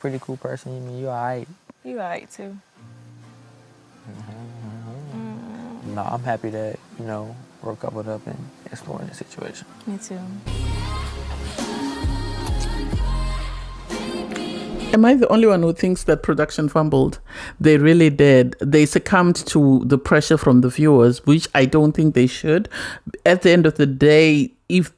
Pretty cool person. You mean you alright? You alright too. No, I'm happy that, we're coupled up and exploring the situation. Me too. Am I the only one who thinks that production fumbled? They really did. They succumbed to the pressure from the viewers, which I don't think they should. At the end of the day, if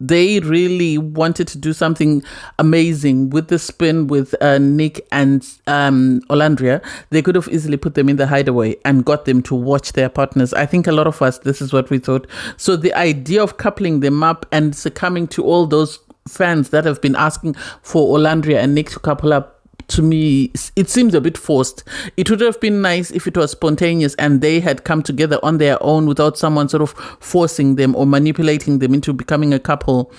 they really wanted to do something amazing with the spin with Nick and Olandria, they could have easily put them in the hideaway and got them to watch their partners. I think a lot of us, this is what we thought. So the idea of coupling them up and succumbing to all those fans that have been asking for Olandria and Nick to couple up, to me, it seems a bit forced. It would have been nice if it was spontaneous and they had come together on their own without someone sort of forcing them or manipulating them into becoming a couple.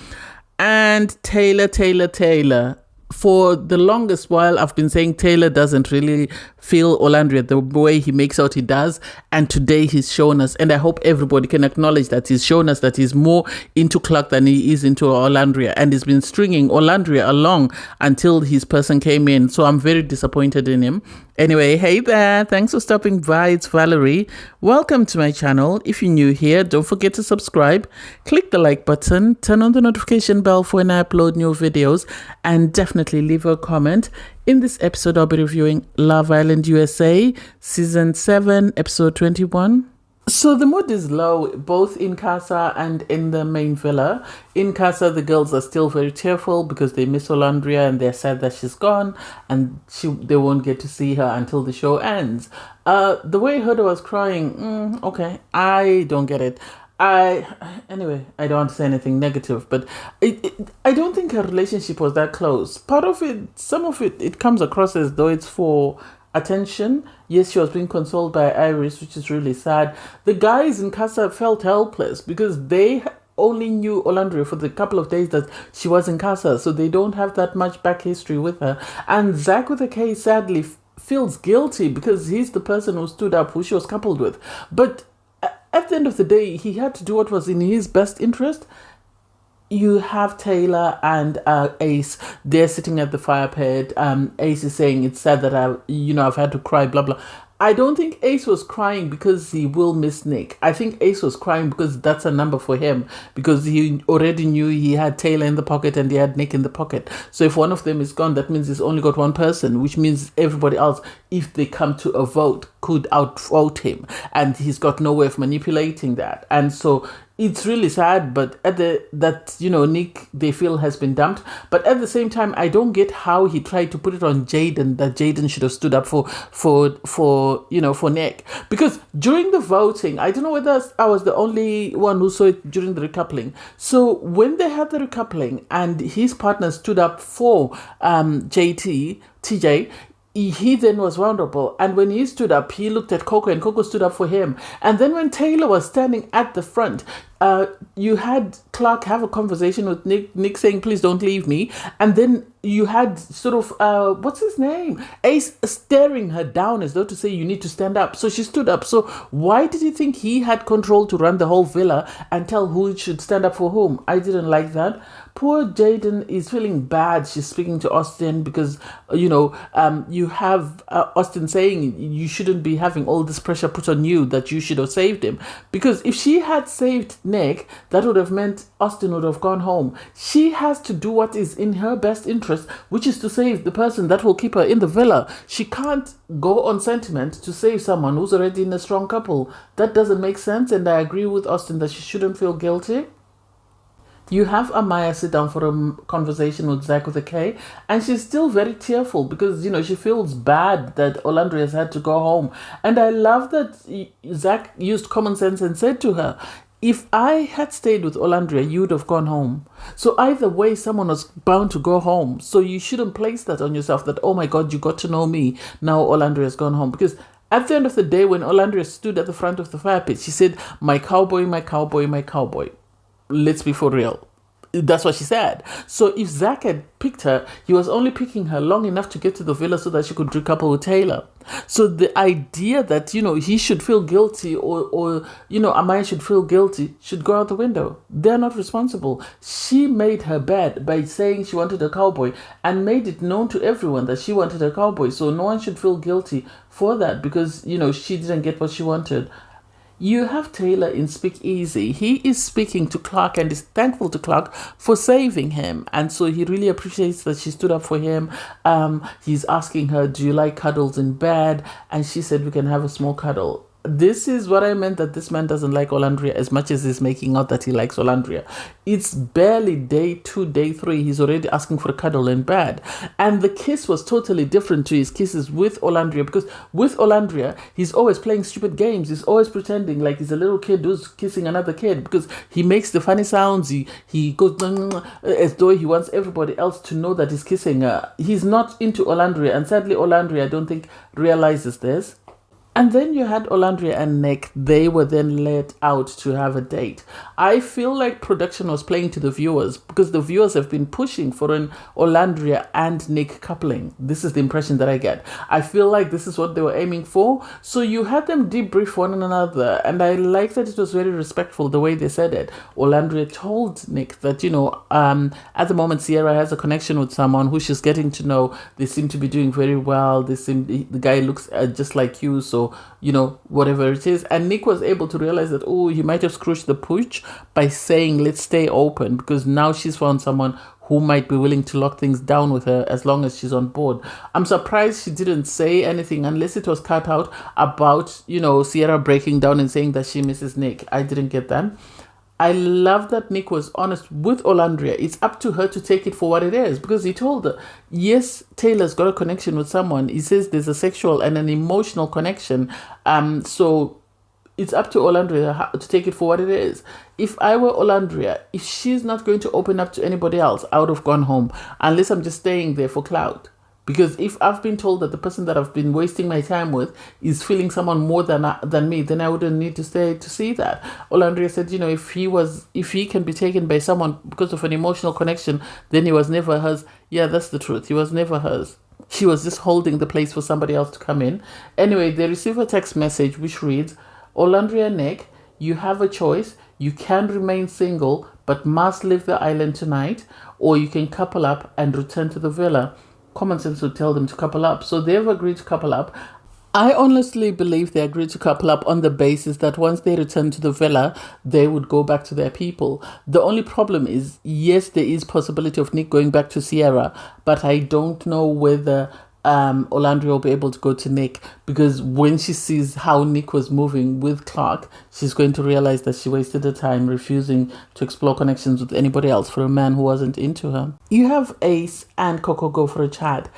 And Taylor. For the longest while, I've been saying Taylor doesn't really feel Olandria the way he makes out he does. And today he's shown us, and I hope everybody can acknowledge that he's shown us that he's more into Clark than he is into Olandria. And he's been stringing Olandria along until his person came in. So I'm very disappointed in him. Anyway, hey there. Thanks for stopping by. It's Valerie. Welcome to my channel. If you're new here, don't forget to subscribe. Click the like button. Turn on the notification bell for when I upload new videos. And definitely leave a comment. In this episode, I'll be reviewing Love Island USA Season 7, Episode 21. So the mood is low, both in Casa and in the main villa. In Casa, the girls are still very tearful because they miss Olandria and they're sad that she's gone and they won't get to see her until the show ends. The way Huda was crying, okay, I don't get it. Anyway, I don't want to say anything negative, but I don't think her relationship was that close. Part of it, some of it comes across as though it's for attention. Yes, she was being consoled by Iris, which is really sad. The guys in Casa felt helpless because they only knew Olandria for the couple of days that she was in Casa, so they don't have that much back history with her. And Zach with a K sadly feels guilty because he's the person who stood up, who she was coupled with. But at the end of the day, he had to do what was in his best interest. You have Taylor and Ace. They're sitting at the fire pit. Ace is saying it's sad that I've had to cry, blah blah. I don't think Ace was crying because he will miss Nick. I think Ace was crying because that's a number for him, because he already knew he had Taylor in the pocket and he had Nick in the pocket. So if one of them is gone, that means he's only got one person, which means everybody else, if they come to a vote, could outvote him. And he's got no way of manipulating that. And so it's really sad, but Nick, they feel, has been dumped. But at the same time, I don't get how he tried to put it on Jaden, that Jaden should have stood up for Nick. Because during the voting, I don't know whether I was the only one who saw it during the recoupling. So when they had the recoupling and his partner stood up for TJ, he then was vulnerable, and when he stood up, he looked at Coco and Coco stood up for him. And then when Taylor was standing at the front, you had Clark have a conversation with Nick saying, please don't leave me. And then you had sort of, what's his name? Ace staring her down as though to say, you need to stand up. So she stood up. So why did he think he had control to run the whole villa and tell who should stand up for whom? I didn't like that. Poor Jaden is feeling bad. She's speaking to Austin because, you have Austin saying you shouldn't be having all this pressure put on you, that you should have saved him. Because if she had saved Nick, that would have meant Austin would have gone home. She has to do what is in her best interest, which is to save the person that will keep her in the villa. She can't go on sentiment to save someone who's already in a strong couple. That doesn't make sense, and I agree with Austin that she shouldn't feel guilty. You have Amaya sit down for a conversation with Zach with a K, and she's still very tearful because, she feels bad that Olandria has had to go home. And I love that Zach used common sense and said to her, if I had stayed with Olandria, you would have gone home. So either way, someone was bound to go home. So you shouldn't place that on yourself that, oh my God, you got to know me. Now Olandria has gone home. Because at the end of the day, when Olandria stood at the front of the fire pit, she said, my cowboy, my cowboy, my cowboy. Let's be for real. That's what she said. So if Zach had picked her, he was only picking her long enough to get to the villa so that she could recouple with Taylor. So the idea that, he should feel guilty or Amaya should feel guilty should go out the window. They're not responsible. She made her bed by saying she wanted a cowboy and made it known to everyone that she wanted a cowboy. So no one should feel guilty for that because, she didn't get what she wanted. You have Taylor in Speakeasy. He is speaking to Clark and is thankful to Clark for saving him. And so he really appreciates that she stood up for him. He's asking her, do you like cuddles in bed? And she said, we can have a small cuddle. This is what I meant, that this man doesn't like Olandria as much as he's making out that he likes Olandria. It's barely day 2, day 3. He's already asking for a cuddle in bed. And the kiss was totally different to his kisses with Olandria, because with Olandria, he's always playing stupid games. He's always pretending like he's a little kid who's kissing another kid because he makes the funny sounds. He goes as though he wants everybody else to know that he's kissing her. He's not into Olandria. And sadly, Olandria, I don't think, realizes this. And then you had Olandria and Nick. They were then let out to have a date. I feel like production was playing to the viewers because the viewers have been pushing for an Olandria and Nick coupling. This is the impression that I get. I feel like this is what they were aiming for. So you had them debrief one another. And I like that it was very respectful the way they said it. Olandria told Nick that, at the moment Sierra has a connection with someone who she's getting to know. They seem to be doing very well. The guy looks just like you. So whatever it is. And Nick was able to realize that, he might have screwed the pooch by saying, let's stay open, because now she's found someone who might be willing to lock things down with her as long as she's on board. I'm surprised she didn't say anything unless it was cut out about, Sierra breaking down and saying that she misses Nick. I didn't get that. I love that Nick was honest with Olandria. It's up to her to take it for what it is, because he told her, yes, Taylor's got a connection with someone. He says there's a sexual and an emotional connection. So it's up to Olandria to take it for what it is. If I were Olandria, if she's not going to open up to anybody else, I would have gone home, unless I'm just staying there for clout. Because if I've been told that the person that I've been wasting my time with is feeling someone more than me, then I wouldn't need to stay to see that. Olandria said, if he can be taken by someone because of an emotional connection, then he was never hers. Yeah, that's the truth. He was never hers. She was just holding the place for somebody else to come in. Anyway, they receive a text message which reads, Olandria and Nick, you have a choice. You can remain single, but must leave the island tonight, or you can couple up and return to the villa. Common sense would tell them to couple up. So they've agreed to couple up. I honestly believe they agreed to couple up on the basis that once they return to the villa, they would go back to their people. The only problem is, yes, there is possibility of Nick going back to Sierra, but I don't know whether Olandria will be able to go to Nick, because when she sees how Nick was moving with Clark, she's going to realize that she wasted her time refusing to explore connections with anybody else for a man who wasn't into her. You have Ace and Coco go for a chat.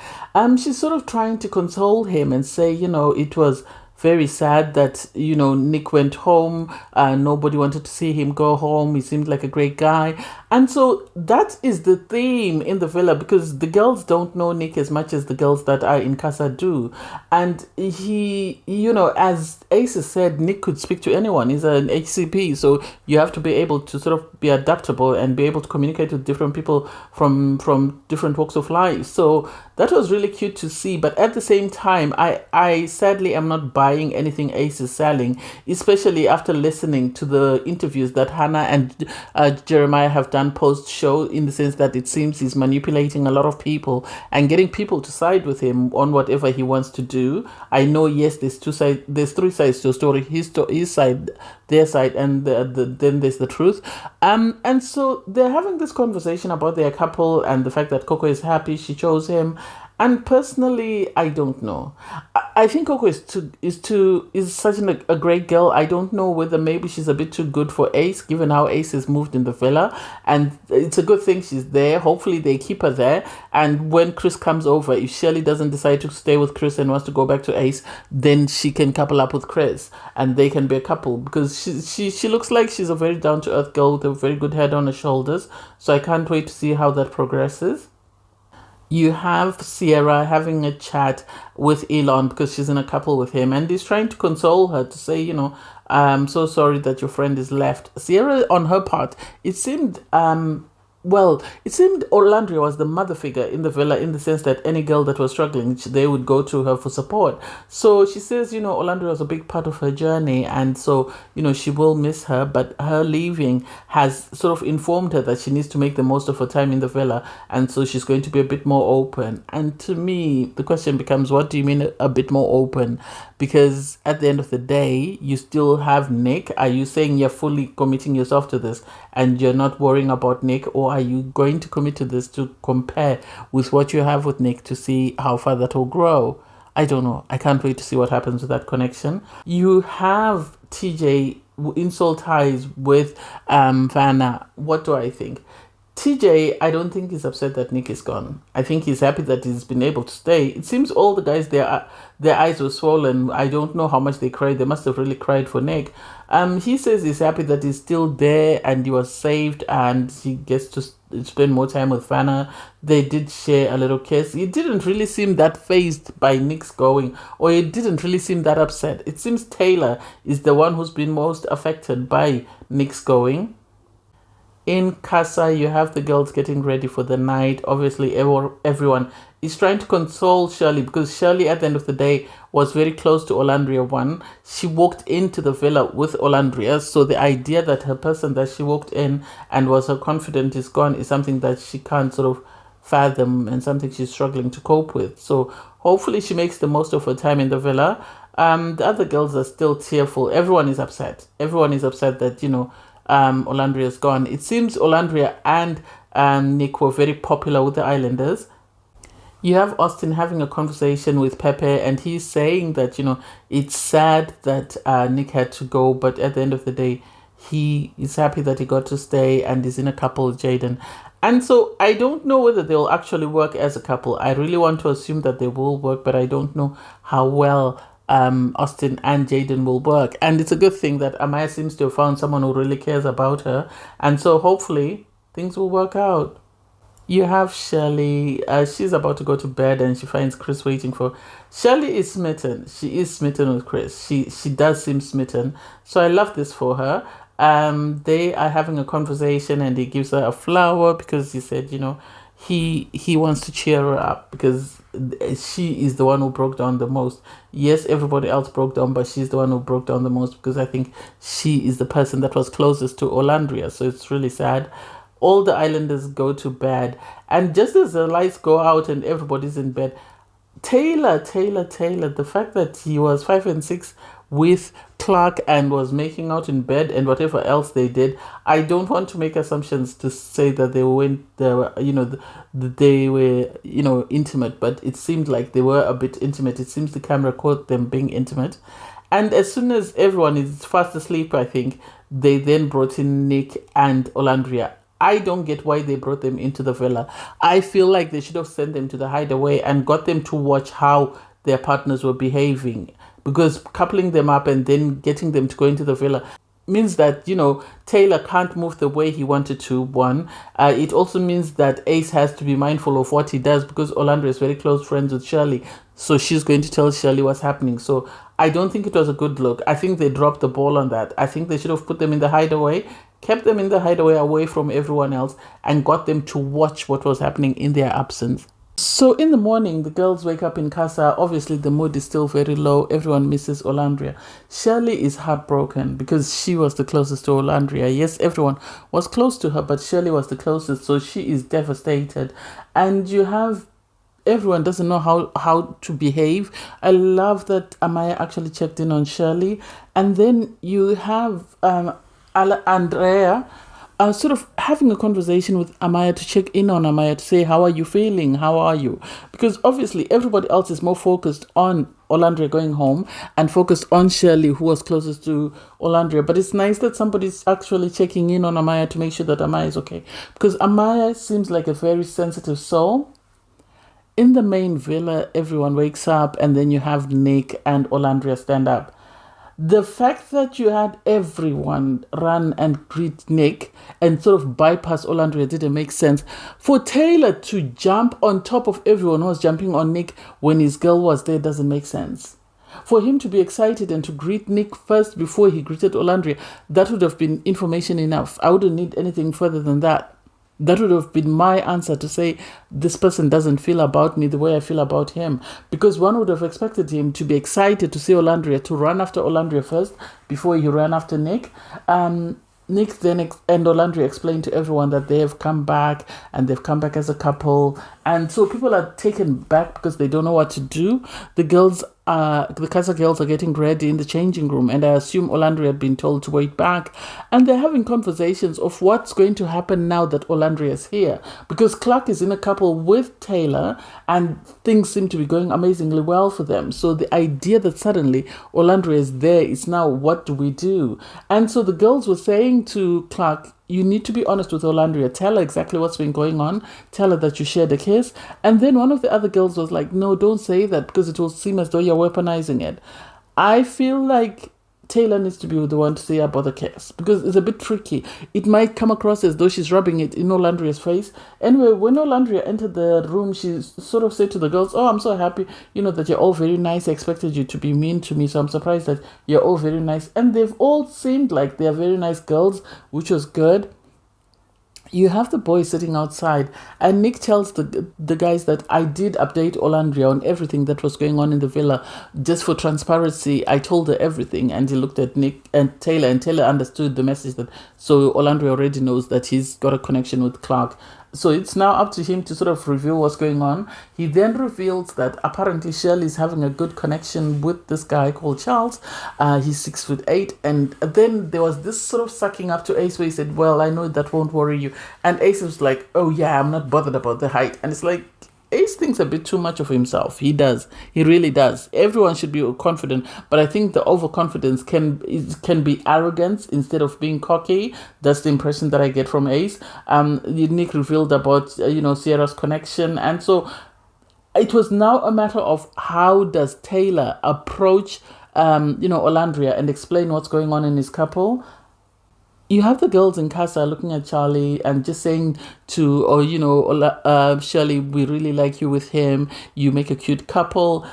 She's sort of trying to console him and say, it was very sad that, Nick went home. Nobody wanted to see him go home. He seemed like a great guy. And so that is the theme in the villa, because the girls don't know Nick as much as the girls that are in Casa do. And he, as Ace said, Nick could speak to anyone. He's an HCP. So you have to be able to sort of be adaptable and be able to communicate with different people from different walks of life. So that was really cute to see. But at the same time, I sadly am not buying anything Ace is selling, especially after listening to the interviews that Hannah and Jeremiah have done post-show, in the sense that it seems he's manipulating a lot of people and getting people to side with him on whatever he wants to do. I know, yes, there's three sides to a story: his side, their side, and then there's the truth. And so they're having this conversation about their couple and the fact that Coco is happy she chose him. And personally, I don't know. I think Coco is such a great girl. I don't know whether maybe she's a bit too good for Ace, given how Ace has moved in the villa. And it's a good thing she's there. Hopefully they keep her there. And when Chris comes over, if Shirley doesn't decide to stay with Chris and wants to go back to Ace, then she can couple up with Chris and they can be a couple, because she looks like she's a very down-to-earth girl with a very good head on her shoulders. So I can't wait to see how that progresses. You have Sierra having a chat with Elon because she's in a couple with him, and he's trying to console her to say, I'm so sorry that your friend is left. Sierra, on her part, it seemed well, it seemed Olandria was the mother figure in the villa in the sense that any girl that was struggling, they would go to her for support. So she says, Olandria was a big part of her journey, and so, she will miss her, but her leaving has sort of informed her that she needs to make the most of her time in the villa, and so she's going to be a bit more open. And to me, the question becomes, what do you mean a bit more open? Because at the end of the day, you still have Nick. Are you saying you're fully committing yourself to this and you're not worrying about Nick, or are you going to commit to this to compare with what you have with Nick to see how far that will grow? I don't know. I can't wait to see what happens with that connection. You have TJ in soul ties with Vanna. What do I think? TJ, I don't think he's upset that Nick is gone. I think he's happy that he's been able to stay. It seems all the guys, their eyes were swollen. I don't know how much they cried. They must have really cried for Nick. He says he's happy that he's still there and he was saved and he gets to spend more time with Vanna. They did share a little kiss. He didn't really seem that fazed by Nick's going, or he didn't really seem that upset. It seems Taylor is the one who's been most affected by Nick's going. In Casa, you have the girls getting ready for the night. Obviously, everyone is trying to console Shirley because Shirley, at the end of the day, was very close to Olandria 1. She walked into the villa with Olandria, so the idea that her person that she walked in and was her confidant is gone is something that she can't sort of fathom and something she's struggling to cope with. So hopefully she makes the most of her time in the villa. The other girls are still tearful. Everyone is upset. Everyone is upset that, Olandria is gone. It seems Olandria and Nick were very popular with the Islanders. You have Austin having a conversation with Pepe, and he's saying that, it's sad that Nick had to go, but at the end of the day, he is happy that he got to stay and is in a couple with Jaden. And so I don't know whether they'll actually work as a couple. I really want to assume that they will work, but I don't know how well Austin and Jaden will work. And it's a good thing that Amaya seems to have found someone who really cares about her, and so hopefully things will work out. You have Shirley. She's about to go to bed and she finds Chris waiting for her. Shirley is smitten. She is smitten with Chris. She does seem smitten, so I love this for her. They are having a conversation and he gives her a flower because he said, he wants to cheer her up because she is the one who broke down the most. Yes, everybody else broke down, but she's the one who broke down the most because I think she is the person that was closest to Olandria. So it's really sad. All the Islanders go to bed, and just as the lights go out and everybody's in bed, Taylor, the fact that he was 5 and 6 with Clark and was making out in bed and whatever else they did, I don't want to make assumptions to say that they were intimate, but it seemed like they were a bit intimate. It seems the camera caught them being intimate. And as soon as everyone is fast asleep, I think, they then brought in Nick and Olandria. I don't get why they brought them into the villa. I feel like they should have sent them to the hideaway and got them to watch how their partners were behaving. Because coupling them up and then getting them to go into the villa means that, Taylor can't move the way he wanted to, one. It also means that Ace has to be mindful of what he does because Olandria is very close friends with Shirley. So she's going to tell Shirley what's happening. So I don't think it was a good look. I think they dropped the ball on that. I think they should have put them in the hideaway, kept them in the hideaway away from everyone else, and got them to watch what was happening in their absence. So in the morning, the girls wake up in Casa. Obviously, the mood is still very low. Everyone misses Olandria. Shirley is heartbroken because she was the closest to Olandria. Yes, everyone was close to her, but Shirley was the closest, so she is devastated. And you have everyone doesn't know how to behave. I love that Amaya actually checked in on Shirley. And then you have Andrea sort of having a conversation with Amaya to check in on Amaya to say, how are you feeling? How are you? Because obviously everybody else is more focused on Olandria going home and focused on Shirley, who was closest to Olandria. But it's nice that somebody's actually checking in on Amaya to make sure that Amaya is okay. Because Amaya seems like a very sensitive soul. In the main villa, everyone wakes up and then you have Nick and Olandria stand up. The fact that you had everyone run and greet Nick and sort of bypass Olandria didn't make sense. For Taylor to jump on top of everyone who was jumping on Nick when his girl was there doesn't make sense. For him to be excited and to greet Nick first before he greeted Olandria, that would have been information enough. I wouldn't need anything further than that. That would have been my answer, to say this person doesn't feel about me the way I feel about him. Because one would have expected him to be excited to see Olandria, to run after Olandria first before he ran after Nick. Nick then and Olandria explained to everyone that they have come back, and they've come back as a couple. And so people are taken back because they don't know what to do. The Casa girls are getting ready in the changing room, and I assume Olandria had been told to wait back. And they're having conversations of what's going to happen now that Olandria is here. Because Clark is in a couple with Taylor, and things seem to be going amazingly well for them. So the idea that suddenly Olandria is there is now, what do we do? And so the girls were saying to Clark, you need to be honest with Olandria. Tell her exactly what's been going on. Tell her that you shared a kiss. And then one of the other girls was like, no, don't say that, because it will seem as though you're weaponizing it. I feel like Taylor needs to be the one to say about the kiss, because it's a bit tricky. It might come across as though she's rubbing it in Olandria's face. Anyway, when Olandria entered the room, she sort of said to the girls, oh, I'm so happy, that you're all very nice. I expected you to be mean to me, so I'm surprised that you're all very nice. And they've all seemed like they're very nice girls, which was good. You have the boys sitting outside, and Nick tells the guys that I did update Olandria on everything that was going on in the villa. Just for transparency, I told her everything. And he looked at Nick and Taylor understood the message, that so Olandria already knows that he's got a connection with Clark. So it's now up to him to sort of reveal what's going on. He then reveals that apparently Shirley's having a good connection with this guy called Charles. He's 6'8", and then there was this sort of sucking up to Ace, where he said, well, I know that won't worry you. And Ace was like, oh yeah, I'm not bothered about the height. And it's like, Ace thinks a bit too much of himself. He does. He really does. Everyone should be confident, but I think the overconfidence can be arrogance instead of being cocky. That's the impression that I get from Ace. Nick revealed about Sierra's connection, and so it was now a matter of how does Taylor approach Olandria and explain what's going on in his couple. You have the girls in Casa looking at Charlie and just saying to, Shirley, we really like you with him. You make a cute couple.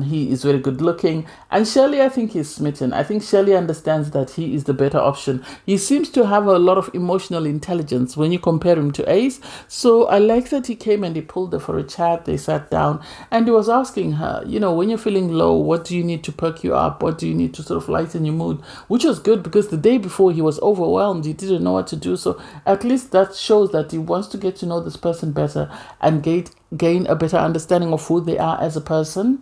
He is very good looking. And Shirley, I think he's smitten. I think Shirley understands that he is the better option. He seems to have a lot of emotional intelligence when you compare him to Ace. So I like that he came and he pulled her for a chat. They sat down and he was asking her, when you're feeling low, what do you need to perk you up? What do you need to sort of lighten your mood? Which was good, because the day before he was overwhelmed. He didn't know what to do. So at least that shows that he wants to get to know this person better and gain a better understanding of who they are as a person.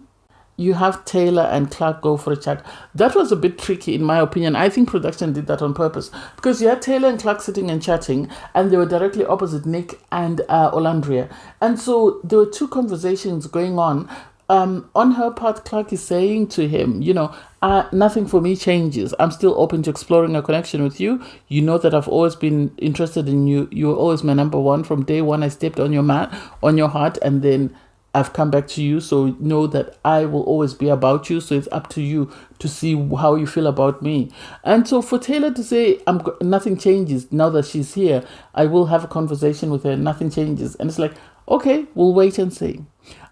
You have Taylor and Clark go for a chat. That was a bit tricky, in my opinion. I think production did that on purpose, because you had Taylor and Clark sitting and chatting, and they were directly opposite Nick and Olandria. And so there were two conversations going on. On her part, Clark is saying to him, nothing for me changes. I'm still open to exploring a connection with you. You know that I've always been interested in you. You were always my number one. From day one, I stepped on your heart, and then I've come back to you. So know that I will always be about you. So it's up to you to see how you feel about me. And so for Taylor to say, nothing changes now that she's here, I will have a conversation with her. Nothing changes. And it's like, okay, we'll wait and see.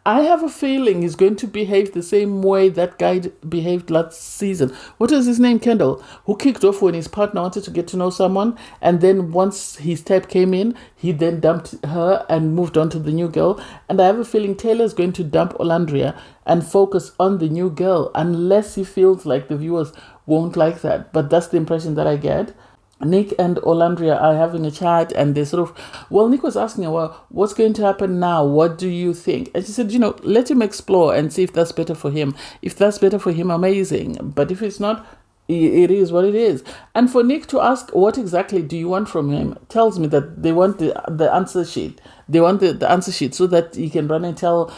I have a feeling he's going to behave the same way that guy behaved last season. What is his name? Kendall, who kicked off when his partner wanted to get to know someone. And then once his type came in, he then dumped her and moved on to the new girl. And I have a feeling Taylor's going to dump Olandria and focus on the new girl, unless he feels like the viewers won't like that. But that's the impression that I get. Nick and Olandria are having a chat, and they sort of, Nick was asking her, well, what's going to happen now? What do you think? And she said, let him explore and see if that's better for him. If that's better for him, amazing. But if it's not, it is what it is. And for Nick to ask, what exactly do you want from him, tells me that they want the answer sheet. They want the answer sheet so that he can run and tell,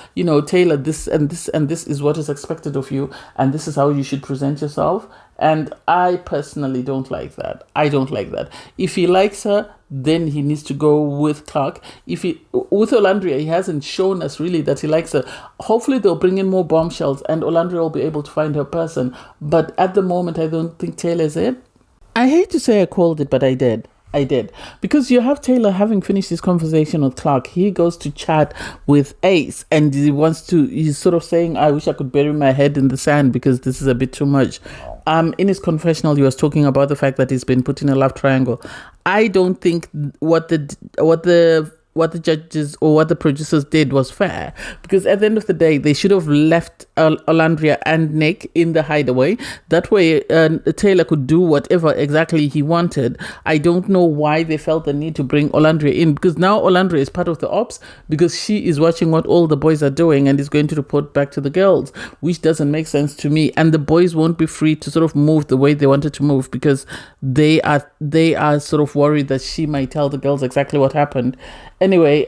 Taylor, this and this and this is what is expected of you, and this is how you should present yourself. And I personally don't like that. I don't like that. If he likes her, then he needs to go with Clark. With Olandria, he hasn't shown us really that he likes her. Hopefully they'll bring in more bombshells and Olandria will be able to find her person. But at the moment, I don't think Taylor's it. I hate to say I called it, but I did. Because you have Taylor having finished his conversation with Clark. He goes to chat with Ace, and he's sort of saying, I wish I could bury my head in the sand because this is a bit too much. in his confessional, he was talking about the fact that he's been put in a love triangle. I don't think what the judges or what the producers did was fair, because at the end of the day, they should have left Olandria and Nick in the hideaway. That way, Taylor could do whatever exactly he wanted. I don't know why they felt the need to bring Olandria in, because now Olandria is part of the ops, because she is watching what all the boys are doing and is going to report back to the girls, which doesn't make sense to me. And the boys won't be free to sort of move the way they wanted to move, because they are sort of worried that she might tell the girls exactly what happened. Anyway,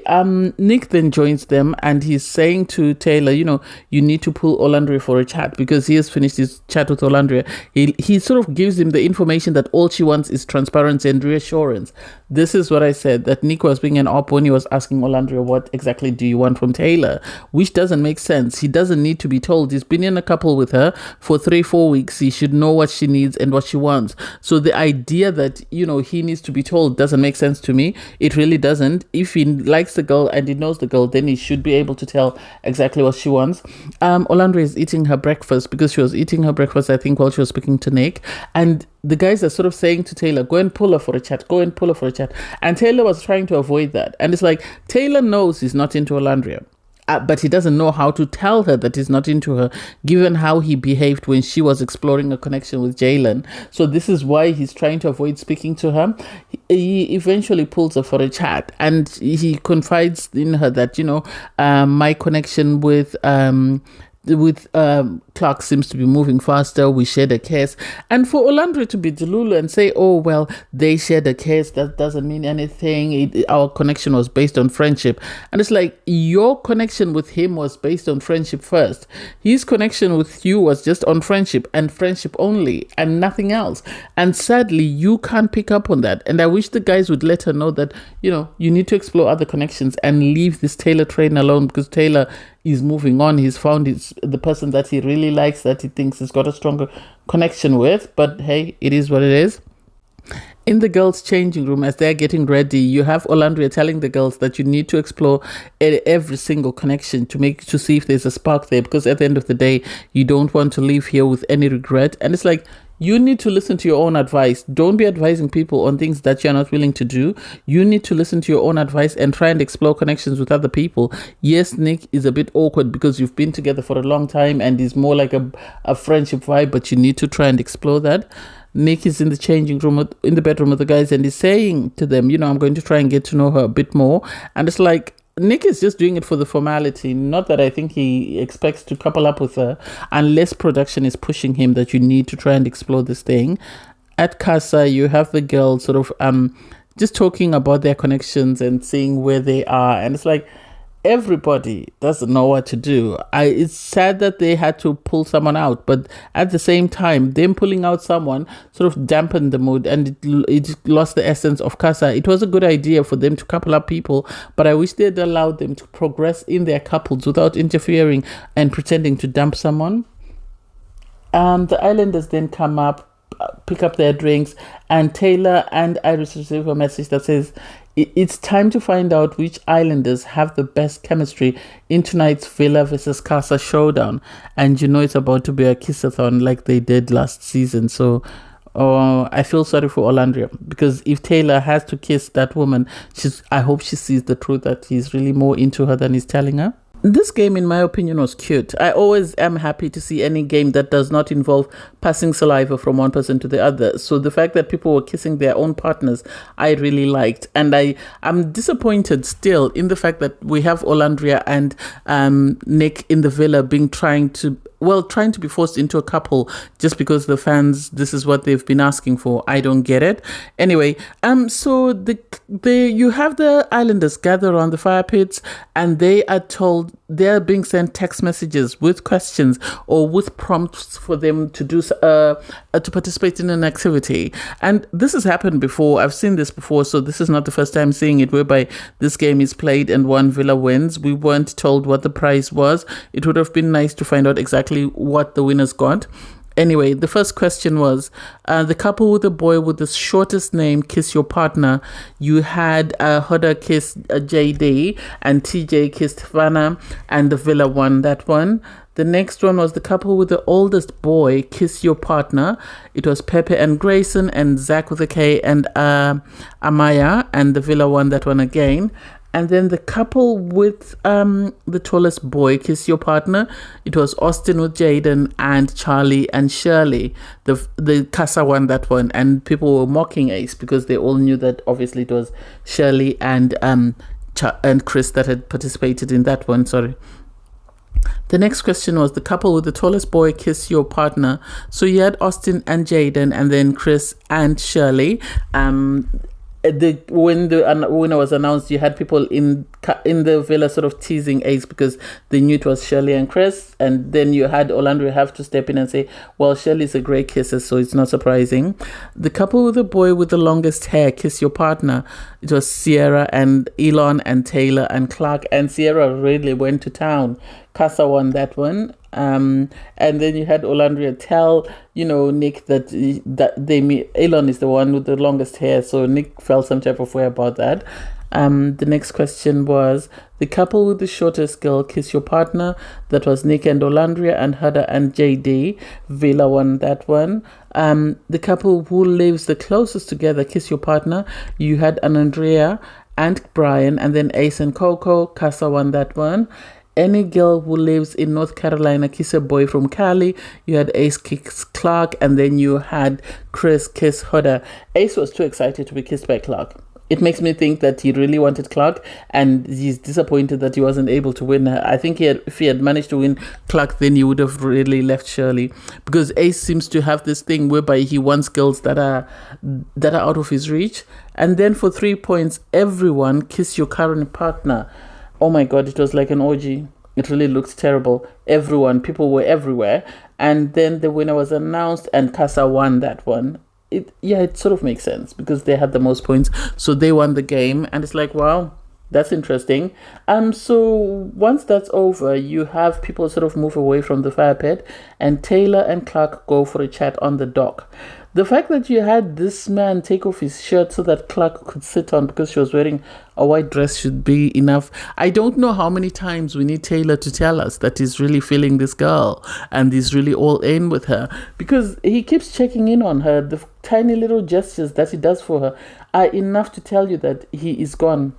Nick then joins them and he's saying to Taylor, you need to pull Olandria for a chat, because he has finished his chat with Olandria. He sort of gives him the information that all she wants is transparency and reassurance. This is what I said, that Nick was being an op when he was asking Olandria, what exactly do you want from Taylor? Which doesn't make sense. He doesn't need to be told. He's been in a couple with her for 3-4 weeks. He should know what she needs and what she wants. So the idea that, he needs to be told doesn't make sense to me. It really doesn't. If he likes the girl and he knows the girl, then he should be able to tell exactly what she wants. Olandria is eating her breakfast, because she was eating her breakfast, I think, while she was speaking to Nick. And the guys are sort of saying to Taylor, go and pull her for a chat, go and pull her for a chat. And Taylor was trying to avoid that. And it's like, Taylor knows he's not into Olandria. But he doesn't know how to tell her that he's not into her, given how he behaved when she was exploring a connection with Jaden. So this is why he's trying to avoid speaking to her. He eventually pulls her for a chat, and he confides in her that, my connection with Clark seems to be moving faster. We shared a case. And for Olandria to be delulu and say, oh, well, they shared a case, that doesn't mean anything. Our connection was based on friendship. And it's like, your connection with him was based on friendship first. His connection with you was just on friendship and friendship only and nothing else. And sadly, you can't pick up on that. And I wish the guys would let her know that, you need to explore other connections and leave this Taylor train alone, because Taylor is moving on. He's found the person that he really likes, that he thinks he's got a stronger connection with. But hey, it is what it is. In the girls' changing room, as they're getting ready, you have Olandria telling the girls that you need to explore every single connection to see if there's a spark there, because at the end of the day, you don't want to leave here with any regret. And it's like, you need to listen to your own advice. Don't be advising people on things that you're not willing to do. You need to listen to your own advice and try and explore connections with other people. Yes, Nick is a bit awkward because you've been together for a long time and is more like a friendship vibe, but you need to try and explore that. Nick is in the changing room, in the bedroom with the guys, and he's saying to them, I'm going to try and get to know her a bit more. And it's like, Nick is just doing it for the formality. Not that I think he expects to couple up with her, unless production is pushing him that you need to try and explore this thing. At Casa, you have the girls sort of just talking about their connections and seeing where they are. And it's like, everybody doesn't know what to do. It's sad that they had to pull someone out, but at the same time, them pulling out someone sort of dampened the mood, and it lost the essence of Casa. It was a good idea for them to couple up people, but I wish they'd allowed them to progress in their couples without interfering and pretending to dump someone. The islanders then come up, pick up their drinks, and Taylor and Iris receive a message that says, it's time to find out which islanders have the best chemistry in tonight's Villa versus Casa showdown. And it's about to be a kiss-a-thon like they did last season. So I feel sorry for Olandria, because if Taylor has to kiss that woman, I hope she sees the truth that he's really more into her than he's telling her. This game, in my opinion, was cute. I always am happy to see any game that does not involve passing saliva from one person to the other. So the fact that people were kissing their own partners, I really liked. And I'm disappointed still in the fact that we have Olandria and Nick in the villa trying to be forced into a couple just because the fans, this is what they've been asking for. I don't get it. Anyway, so you have the islanders gather around the fire pits, and they are told they're being sent text messages with questions or with prompts for them to do to participate in an activity. And this has happened before. I've seen this before, so this is not the first time seeing it, whereby this game is played and one villa wins. We weren't told what the prize was. It would have been nice to find out exactly what the winners got. Anyway, the first question was, the couple with the boy with the shortest name kiss your partner. You had Hoda kiss JD and TJ kissed Vanna, and the villa won that one. The next one was the couple with the oldest boy, kiss your partner. It was Pepe and Grayson, and Zach with a K, and Amaya, and the Villa won that one again. And then the couple with the tallest boy, kiss your partner. It was Austin with Jaden and Charlie and Shirley. The Casa won that one, and people were mocking Ace because they all knew that obviously it was Shirley and Chris that had participated in that one. Sorry. The next question was the couple with the tallest boy, kiss your partner. So you had Austin and Jaden, and then Chris and Shirley. When the winner was announced, you had people in the villa sort of teasing Ace because they knew it was Shirley and Chris, and then you had Olandria have to step in and say, well, Shirley's a great kisser, so it's not surprising. The couple with the boy with the longest hair, kiss your partner. It was Sierra and Elon and Taylor and Clark, and Sierra really went to town. Casa won that one. And then you had Olandria tell, Nick that Elon is the one with the longest hair, so Nick felt some type of way about that. The next question was the couple with the shortest girl, kiss your partner. That was Nick and Olandria and Hada and JD. Villa won that one. The couple who lives the closest together, kiss your partner. You had Andrea and Brian, and then Ace and Coco. Casa won that one. Any girl who lives in North Carolina, kiss a boy from Cali. You had Ace kiss Clark, and then you had Chris kiss Hoda. Ace was too excited to be kissed by Clark. It makes me think that he really wanted Clark, and he's disappointed that he wasn't able to win her. I think if he had managed to win Clark, then he would have really left Shirley, because Ace seems to have this thing whereby he wants girls that are out of his reach. And then for 3 points, everyone kiss your current partner. Oh my God, it was like an orgy. It really looked terrible. People were everywhere. And then the winner was announced, and Casa won that one. It sort of makes sense because they had the most points. So they won the game. And it's like, wow, that's interesting. So once that's over, you have people sort of move away from the fire pit, and Taylor and Clark go for a chat on the dock. The fact that you had this man take off his shirt so that Clark could sit on because she was wearing a white dress should be enough. I don't know how many times we need Taylor to tell us that he's really feeling this girl and he's really all in with her, because he keeps checking in on her. The tiny little gestures that he does for her are enough to tell you that he is gone.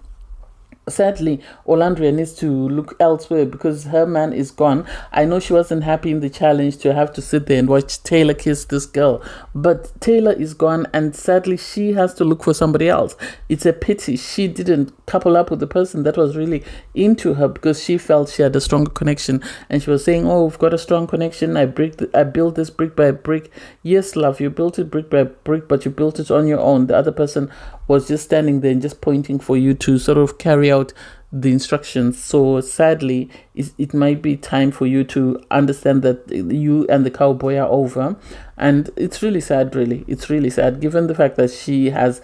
Sadly, Olandria needs to look elsewhere because her man is gone. I know she wasn't happy in the challenge to have to sit there and watch Taylor kiss this girl, but Taylor is gone, and sadly she has to look for somebody else. It's a pity she didn't couple up with the person that was really into her, because she felt she had a stronger connection, and she was saying, oh, we've got a strong connection. I built this brick by brick. Yes, love, you built it brick by brick, but you built it on your own. The other person was just standing there and just pointing for you to sort of carry out the instructions. So sadly, it might be time for you to understand that you and the cowboy are over. And it's really sad, really. It's really sad, given the fact that she has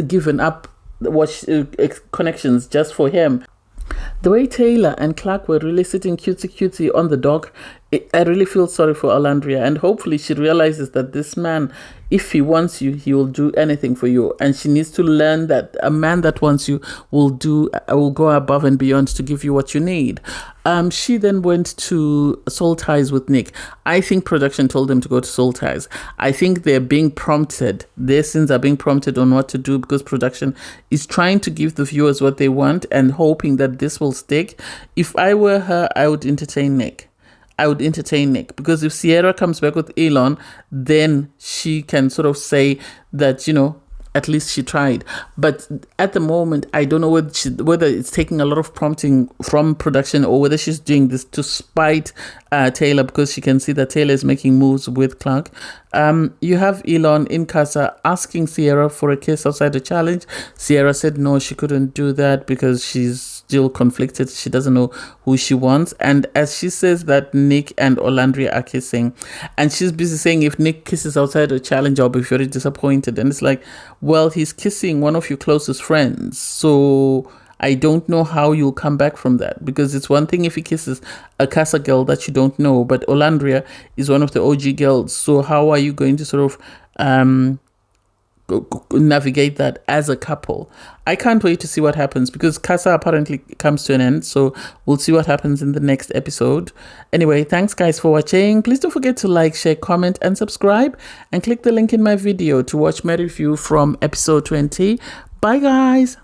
given up connections just for him. The way Taylor and Clark were really sitting cutesy on the dock, I really feel sorry for Olandria, and hopefully she realizes that this man, if he wants you, he will do anything for you, and she needs to learn that a man that wants you will go above and beyond to give you what you need. She then went to Soul Ties with Nick. I think production told them to go to Soul Ties. I think they're being prompted. Their sins are being prompted on what to do because production is trying to give the viewers what they want and hoping that this will stick. If I were her, I would entertain Nick. Because if Sierra comes back with Elon, then she can sort of say that, at least she tried. But at the moment, I don't know whether it's taking a lot of prompting from production or whether she's doing this to spite Taylor, because she can see that Taylor is making moves with Clark. You have Elon in Casa asking Sierra for a kiss outside the challenge. Sierra said no, she couldn't do that because she's still conflicted. She doesn't know who she wants. And as she says that Nick and Olandria are kissing, and she's busy saying if Nick kisses outside the challenge, I'll be very disappointed. And it's like, well, he's kissing one of your closest friends. So I don't know how you'll come back from that, because it's one thing if he kisses a Casa girl that you don't know, but Olandria is one of the OG girls. So how are you going to sort of navigate that as a couple. I can't wait to see what happens because Casa apparently comes to an end, so we'll see what happens in the next episode. Anyway, thanks guys for watching. Please don't forget to like, share, comment and subscribe, and click the link in my video to watch my review from episode 20. Bye guys.